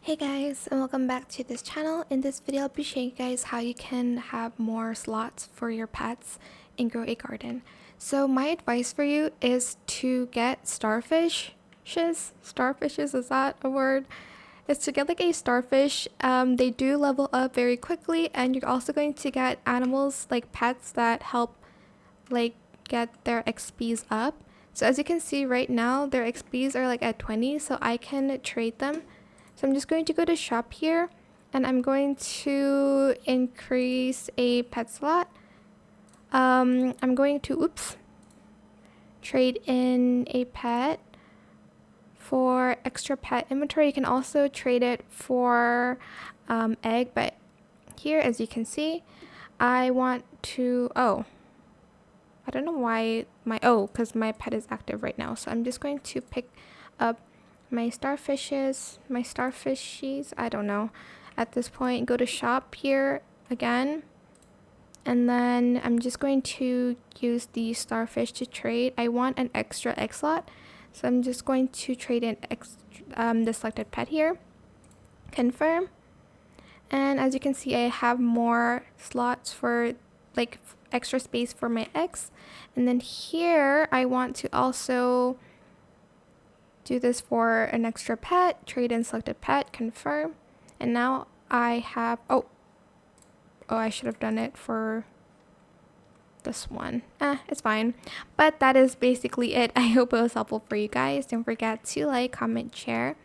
Hey guys, and welcome back to this channel. In this video, I'll be showing you guys how you can have more slots for your pets and grow a garden. So my advice for you is to get starfishes. Starfishes, is that a word? It's to get like a starfish. They do level up very quickly, and you're also going to get animals like pets that help like get their XPs up. So as you can see right now, their XPs are like at 20, so I can trade them. So I'm just going to go to shop here, and I'm going to increase a pet slot. I'm going to, trade in a pet for extra pet inventory. You can also trade it for egg, but here, as you can see, I want to, I don't know why because my pet is active right now. So I'm just going to pick up my starfishes, I don't know. At this point, go to shop here again. And then I'm just going to use the starfish to trade. I want an extra egg slot. So I'm just going to trade in the selected pet here. Confirm. And as you can see, I have more slots for like extra space for my eggs. And then here, I want to also do this for an extra pet, trade in selected pet, confirm. And now I have, I should have done it for this one. It's fine. But that is basically it. I hope it was helpful for you guys. Don't forget to like, comment, share,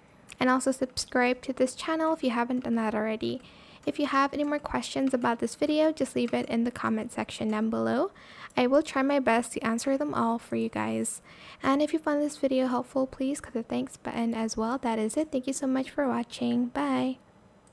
and also subscribe to this channel if you haven't done that already. If you have any more questions about this video, just leave it in the comment section down below. I will try my best to answer them all for you guys. And if you found this video helpful, please click the thanks button as well. That is it. Thank you so much for watching. Bye.